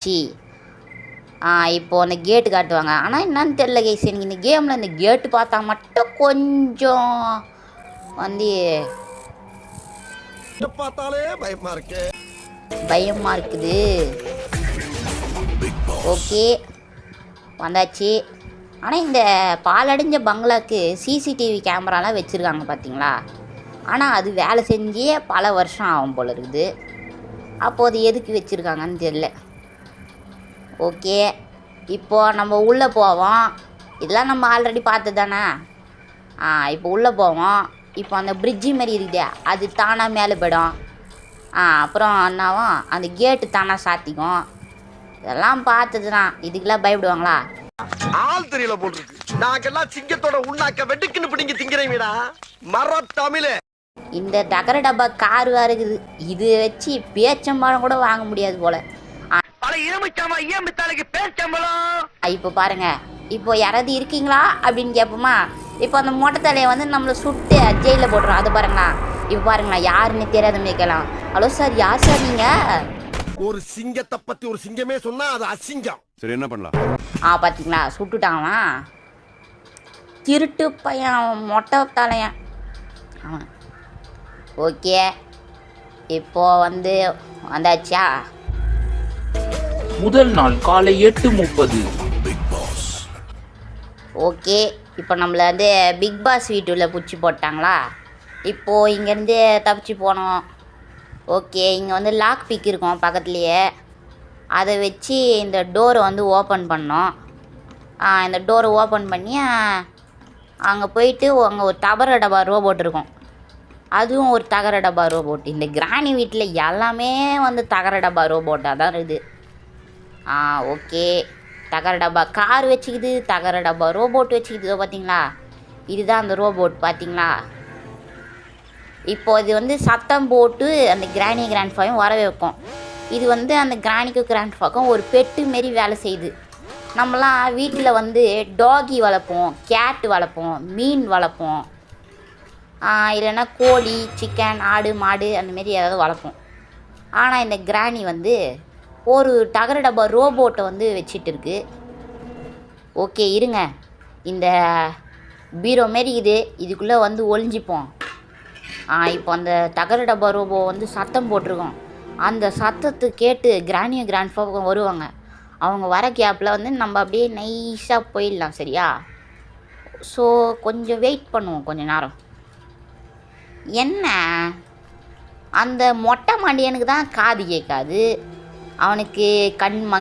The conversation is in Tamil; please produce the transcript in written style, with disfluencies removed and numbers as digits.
சி இப்போது அந்த கேட்டு காட்டுவாங்க. ஆனால் என்னன்னு தெரில கைஸ், எனக்கு இந்த கேமில் இந்த கேட்டு பார்த்தா மட்டும் கொஞ்சம் வந்து பார்த்தாலே பயமா இருக்கு, பயமாக இருக்குது. ஓகே வந்தாச்சு. ஆனால் இந்த பாலடைஞ்ச பங்களாக்கு சிசிடிவி கேமராலாம் வச்சுருக்காங்க பார்த்தீங்களா. ஆனால் அது வேலை செஞ்சே பல வருஷம் ஆகும் போல இருக்குது. அப்போது எதுக்கு வச்சுருக்காங்கன்னு தெரில. ஓகே இப்போது நம்ம உள்ளே போவோம். இதெல்லாம் நம்ம ஆல்ரெடி பார்த்து தானே. இப்போ உள்ளே போவோம். இப்போ அந்த பிரிட்ஜு மாரி இருக்குதே, அது தானாக மேலே போயிடும். அப்புறம் என்னாவும் அந்த கேட்டு தானாக சாத்திக்கும். இதெல்லாம் பார்த்தது தான். இதுக்கெல்லாம் பயப்படுவாங்களா? ஆள் தெரியல போட்டுருக்கு. நாங்கெல்லாம் சிங்கத்தோட உண்ணாக்க வெட்டுக்குன்னு பிடிங்க திங்கிறீங்கடா மர தமிழே. இந்த தகர டப்பா கார் வேறு இருக்குது. இது வச்சு பேச்சம்பழம் கூட வாங்க முடியாது போல. இப்போ பாருங்க, இப்போ யாராவது இருக்கீங்களா அப்படின்னு கேட்போமா. இப்போ அந்த மொட்டை தலையை வந்து நம்மளை சுட்டு ஜெயிலில் போட்டுரும். அது பாருங்களா. இப்போ பாருங்களா, யாருன்னு தெரியாத மேய்க்கலாம். ஹலோ சார், யார் சார் நீங்கள்? ஒரு சிங்கத்தை பத்தி ஒரு சிங்கமே சொன்னா அது அசிங்கம். சரி, என்ன பண்ணலாம்? பார்த்தீங்களா, சுட்டுட்டாங்களா. திருட்டு பையன் அவன், மொட்டை தலையன் அவன். ஓகே இப்போ வந்து வந்தாச்சா. முதல் நாள் காலை 8:30. ஓகே இப்போ நம்மளை வந்து பிக் பாஸ் வீட்டுள்ள பிடிச்சி போட்டாங்களா. இப்போது இங்கேருந்து தப்பிச்சு போனோம். ஓகே இங்கே வந்து லாக் பிக் இருக்கும் பக்கத்துலேயே. அதை வச்சு இந்த டோரை வந்து ஓப்பன் பண்ணோம். இந்த டோரை ஓப்பன் பண்ணி அங்கே போயிட்டு அங்கே ஒரு தகர டப்பா ரோபோட் இருக்கும். அதுவும் ஒரு தகர டப்பா ரோபோட். இந்த கிராணி வீட்டில் எல்லாமே வந்து தகர டப்பா ரோபோட்டாக தான் இருக்குது. ஓகே தகர டப்பா கார் வச்சுக்குது, தகர டப்பா ரோபோட் வச்சுக்குது. பார்த்தீங்களா, இதுதான் அந்த ரோபோட் பார்த்தீங்களா. இப்போ இது வந்து சத்தம் போட்டு அந்த கிராணி கிராண்ட்ஃபாவையும் வர வைக்கும். இது வந்து அந்த கிராணிக்கு கிராண்ட்ஃபாக்கும் ஒரு பெட்டு மாரி வேலை செய்யுது. நம்மலாம் வீட்டில் வந்து டாகி வளர்ப்போம், கேட்டு வளர்ப்போம், மீன் வளர்ப்போம், இல்லைன்னா கோழி, சிக்கன், ஆடு, மாடு அந்தமாரி ஏதாவது வளர்ப்போம். ஆனால் இந்த கிராணி வந்து ஒரு தகர டப்பா ரோபோட்டை வந்து வச்சிட்டு இருக்கு. ஓகே இருங்க, இந்த பீரோ மாரி இது, இதுக்குள்ளே வந்து ஒளிஞ்சிப்போம். இப்போ அந்த தகர டப்பா ரோபோ வந்து சத்தம் போட்டிருக்கோம். அந்த சத்தத்தை கேட்டு கிராணியும் கிராண்ட்ஃபாவும் வருவாங்க. அவங்க வர கேப்பில் வந்து நம்ம அப்படியே நைஸாக போயிடலாம். சரியா? ஸோ கொஞ்சம் வெயிட் பண்ணுவோம் கொஞ்ச நேரம். என்ன அந்த மொட்டை மாண்டியனுக்கு தான் காது கேட்காது, அவனுக்கு கண்